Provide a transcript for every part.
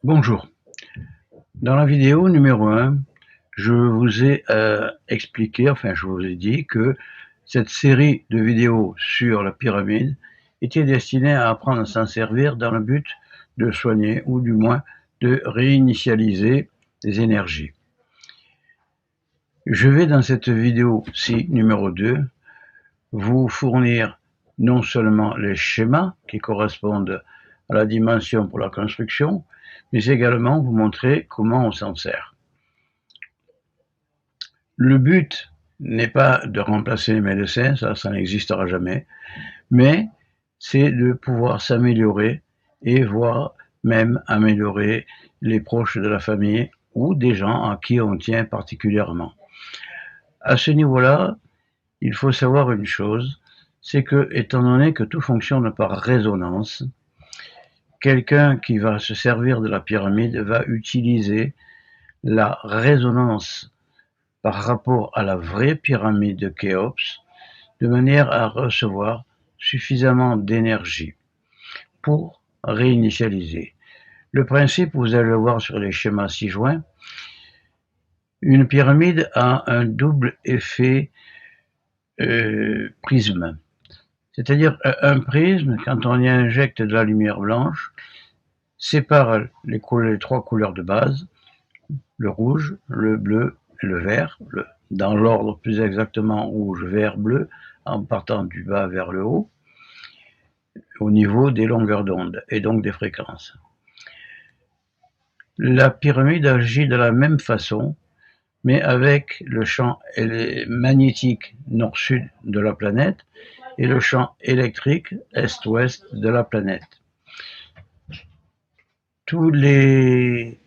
Bonjour. Dans la vidéo numéro 1, je vous ai expliqué, enfin je vous ai dit que cette série de vidéos sur la pyramide était destinée à apprendre à s'en servir dans le but de soigner ou du moins de réinitialiser les énergies. Je vais dans cette vidéo-ci numéro 2 vous fournir non seulement les schémas qui correspondent à la dimension pour la construction, mais également vous montrer comment on s'en sert. Le but n'est pas de remplacer les médecins, ça n'existera jamais, mais c'est de pouvoir s'améliorer et voire même améliorer les proches de la famille ou des gens à qui on tient particulièrement. À ce niveau-là, il faut savoir une chose, c'est que, étant donné que tout fonctionne par résonance, quelqu'un qui va se servir de la pyramide va utiliser la résonance par rapport à la vraie pyramide de Khéops, de manière à recevoir suffisamment d'énergie pour réinitialiser. Le principe, vous allez le voir sur les schémas ci-joints, une pyramide a un double effet prisme. C'est-à-dire un prisme, quand on y injecte de la lumière blanche, sépare les trois couleurs de base, le rouge, le bleu et le vert, dans l'ordre plus exactement rouge, vert, bleu, en partant du bas vers le haut, au niveau des longueurs d'onde et donc des fréquences. La pyramide agit de la même façon, mais avec le champ magnétique nord-sud de la planète et le champ électrique est-ouest de la planète. Toutes les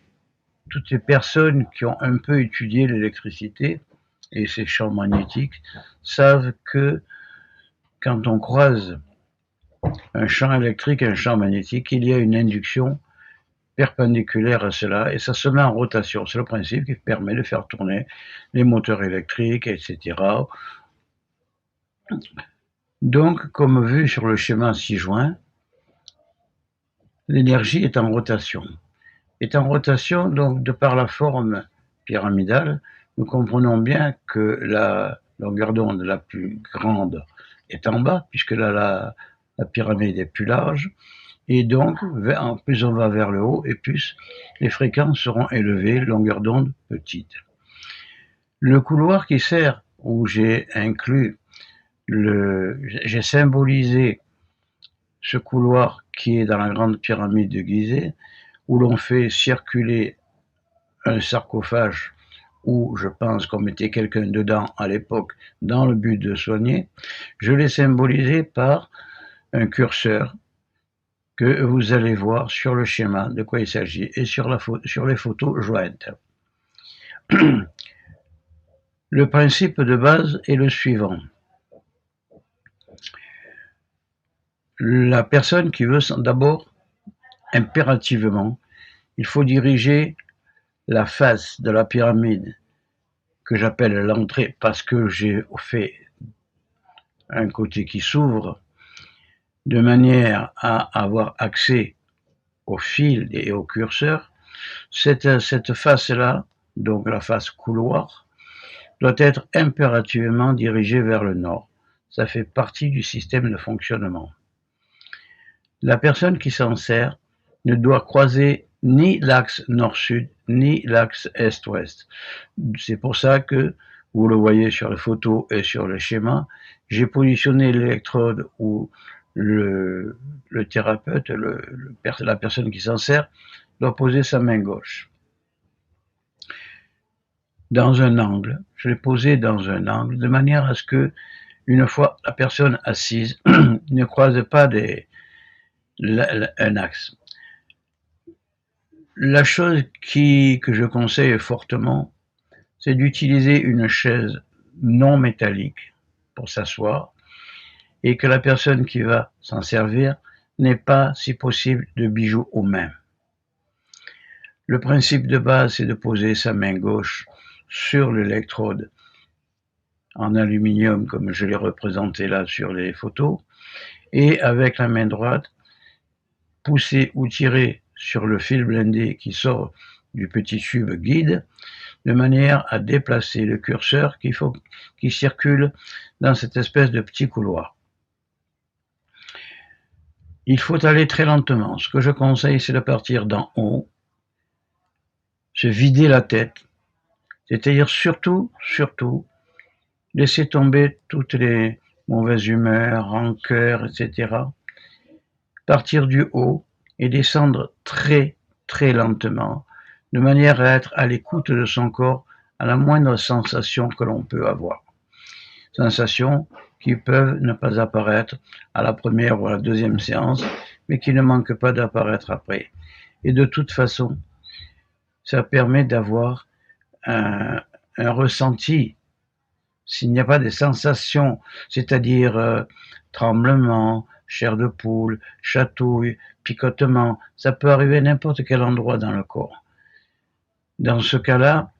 personnes qui ont un peu étudié l'électricité et ses champs magnétiques savent que quand on croise un champ électrique et un champ magnétique, il y a une induction perpendiculaire à cela et ça se met en rotation. C'est le principe qui permet de faire tourner les moteurs électriques, etc. Donc, comme vu sur le schéma ci-joint, l'énergie est en rotation. Est en rotation, donc, de par la forme pyramidale, nous comprenons bien que la longueur d'onde la plus grande est en bas, puisque là, la pyramide est plus large, et donc, plus on va vers le haut, et plus les fréquences seront élevées, longueur d'onde petite. Le couloir qui sert, où j'ai symbolisé ce couloir qui est dans la grande pyramide de Gizeh, où l'on fait circuler un sarcophage où je pense qu'on mettait quelqu'un dedans à l'époque dans le but de soigner, je l'ai symbolisé par un curseur que vous allez voir sur le schéma de quoi il s'agit et sur les photos jointes. Le principe de base est le suivant. La personne qui veut, d'abord, impérativement, il faut diriger la face de la pyramide que j'appelle l'entrée parce que j'ai fait un côté qui s'ouvre de manière à avoir accès au fil et au curseur. Cette face-là, donc la face couloir, doit être impérativement dirigée vers le nord. Ça fait partie du système de fonctionnement. La personne qui s'en sert ne doit croiser ni l'axe nord-sud, ni l'axe est-ouest. C'est pour ça que, vous le voyez sur les photos et sur le schéma, j'ai positionné l'électrode où le thérapeute, la personne qui s'en sert, doit poser sa main gauche. Dans un angle, je l'ai posé dans un angle, de manière à ce que, une fois la personne assise, ne croise pas un axe. La chose que je conseille fortement, c'est d'utiliser une chaise non métallique pour s'asseoir et que la personne qui va s'en servir n'ait pas, si possible, de bijoux aux mains. Le principe de base, c'est de poser sa main gauche sur l'électrode en aluminium, comme je l'ai représenté là sur les photos, et avec la main droite, pousser ou tirer sur le fil blindé qui sort du petit tube guide, de manière à déplacer le curseur qui circule dans cette espèce de petit couloir. Il faut aller très lentement. Ce que je conseille, c'est de partir d'en haut, se vider la tête, c'est-à-dire surtout, laisser tomber toutes les mauvaises humeurs, rancœurs, etc. Partir du haut et descendre très, très lentement, de manière à être à l'écoute de son corps à la moindre sensation que l'on peut avoir. Sensations qui peuvent ne pas apparaître à la première ou à la deuxième séance, mais qui ne manquent pas d'apparaître après. Et de toute façon, ça permet d'avoir un ressenti. S'il n'y a pas de sensations, c'est-à-dire tremblement, chair de poule, chatouille, picotement, ça peut arriver à n'importe quel endroit dans le corps. Dans ce cas-là,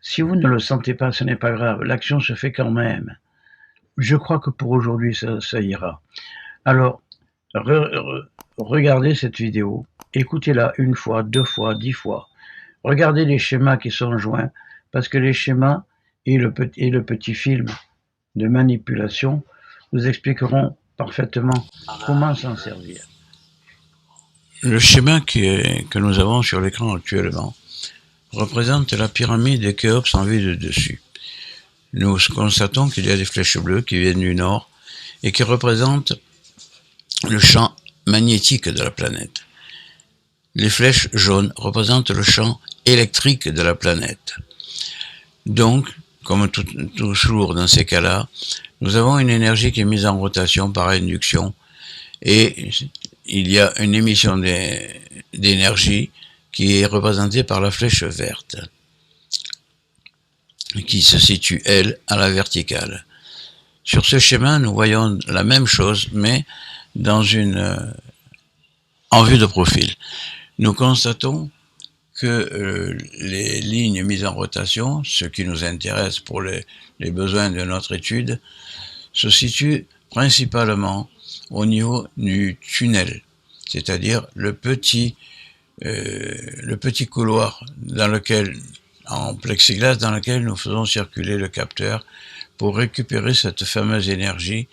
si vous ne le sentez pas, ce n'est pas grave, l'action se fait quand même. Je crois que pour aujourd'hui, ça ira. Alors, regardez cette vidéo, écoutez-la 1 fois, 2 fois, 10 fois. Regardez les schémas qui sont joints, parce que les schémas et le petit film de manipulation vous expliqueront parfaitement comment s'en servir. Le schéma que nous avons sur l'écran actuellement représente la pyramide de Khéops en vue de dessus. Nous constatons qu'il y a des flèches bleues qui viennent du nord et qui représentent le champ magnétique de la planète. Les flèches jaunes représentent le champ électrique de la planète. Donc, comme toujours dans ces cas-là, nous avons une énergie qui est mise en rotation par induction et il y a une émission d'énergie qui est représentée par la flèche verte, qui se situe, elle, à la verticale. Sur ce schéma, nous voyons la même chose, mais en vue de profil. Nous constatons que les lignes mises en rotation, ce qui nous intéresse pour les besoins de notre étude, se situent principalement au niveau du tunnel, c'est-à-dire le petit couloir en plexiglas dans lequel nous faisons circuler le capteur pour récupérer cette fameuse énergie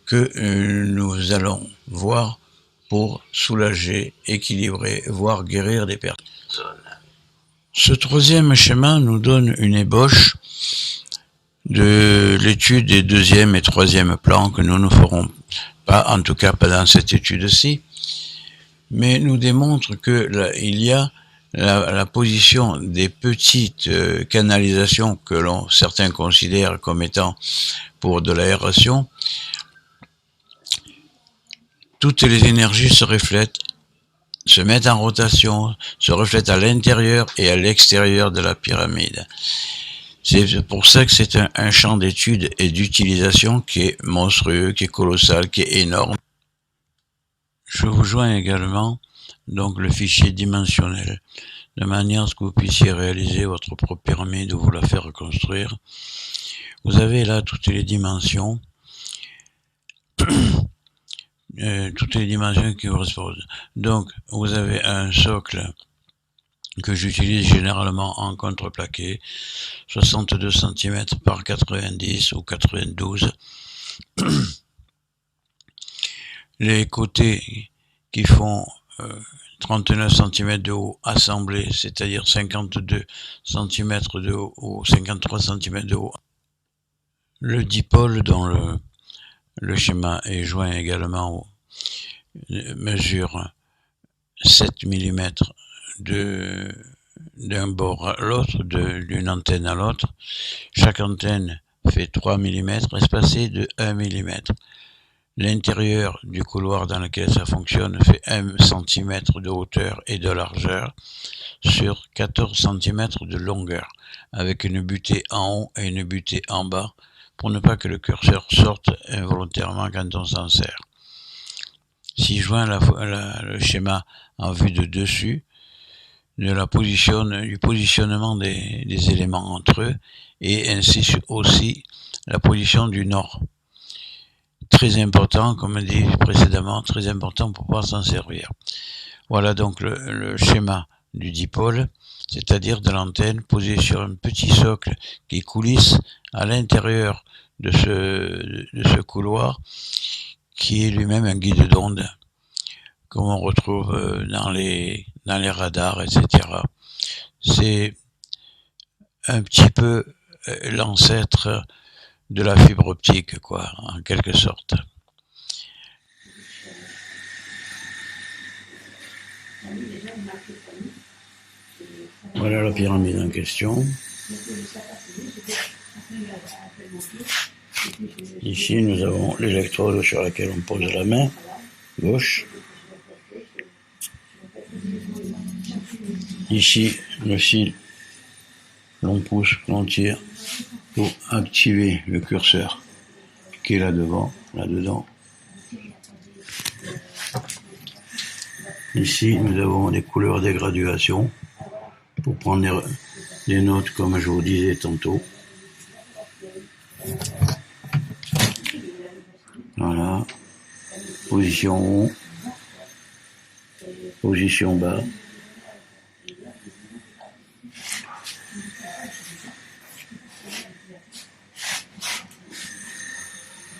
que nous allons voir pour soulager, équilibrer, voire guérir des personnes. Ce troisième schéma nous donne une ébauche de l'étude des deuxième et troisième plans que nous ne ferons pas, en tout cas pas dans cette étude-ci, mais nous démontre qu'il y a la position des petites canalisations que certains considèrent comme étant pour de l'aération. Toutes les énergies se reflètent, se mettent en rotation, se reflètent à l'intérieur et à l'extérieur de la pyramide. C'est pour ça que c'est un champ d'étude et d'utilisation qui est monstrueux, qui est colossal, qui est énorme. Je vous joins également donc le fichier dimensionnel, de manière à ce que vous puissiez réaliser votre propre pyramide ou vous la faire reconstruire. Vous avez là toutes les dimensions. Toutes les dimensions qui correspondent. Donc, vous avez un socle que j'utilise généralement en contreplaqué, 62 cm par 90 ou 92. Les côtés qui font 39 cm de haut assemblés, c'est-à-dire 52 cm de haut ou 53 cm de haut. Le dipôle dont le schéma est joint également mesure 7 mm d'un bord à l'autre, d'une antenne à l'autre. Chaque antenne fait 3 mm, espacée de 1 mm. L'intérieur du couloir dans lequel ça fonctionne fait 1 cm de hauteur et de largeur sur 14 cm de longueur, avec une butée en haut et une butée en bas, pour ne pas que le curseur sorte involontairement quand on s'en sert. Si je joins le schéma en vue de dessus, du positionnement des éléments entre eux, et ainsi aussi la position du nord. Très important, comme dit précédemment, très important pour pouvoir s'en servir. Voilà donc le schéma du dipôle, c'est-à-dire de l'antenne posée sur un petit socle qui coulisse à l'intérieur de ce couloir, qui est lui-même un guide d'onde, comme on retrouve dans les radars, etc. C'est un petit peu l'ancêtre de la fibre optique, quoi, en quelque sorte. Voilà la pyramide en question. Ici, nous avons l'électrode sur laquelle on pose la main gauche. Ici, le fil, l'on pousse, l'on tire pour activer le curseur qui est là-dedans. Ici, nous avons des couleurs de graduation pour prendre des notes comme je vous disais tantôt. Voilà. Position haut. Position bas.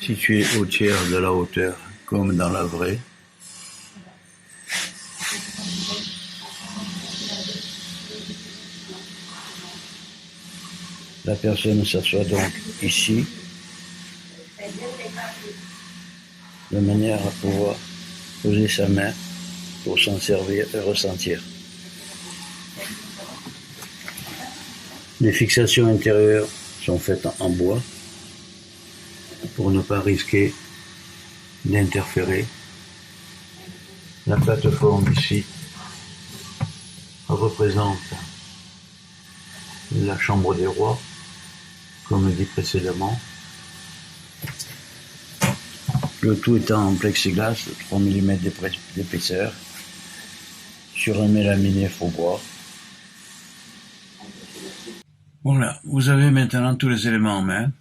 Situé au tiers de la hauteur, comme dans la vraie. La personne s'assoit donc ici, de manière à pouvoir poser sa main pour s'en servir et ressentir. Les fixations intérieures sont faites en bois pour ne pas risquer d'interférer. La plateforme ici représente la chambre des rois, comme dit précédemment. Le tout étant en plexiglas de 3 mm d'épaisseur sur un mélaminé faux bois. Voilà, vous avez maintenant tous les éléments en main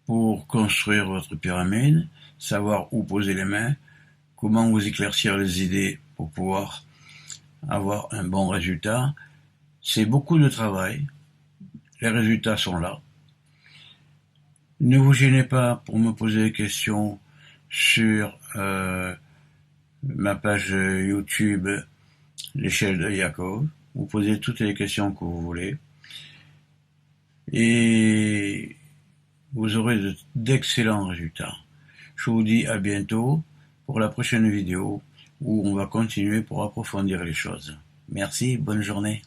pour construire votre pyramide, savoir où poser les mains, comment vous éclaircir les idées pour pouvoir avoir un bon résultat. C'est beaucoup de travail, les résultats sont là. Ne vous gênez pas pour me poser des questions sur ma page YouTube L'échelle de Yakov. Vous posez toutes les questions que vous voulez. Et vous aurez d'excellents résultats. Je vous dis à bientôt pour la prochaine vidéo où on va continuer pour approfondir les choses. Merci, bonne journée.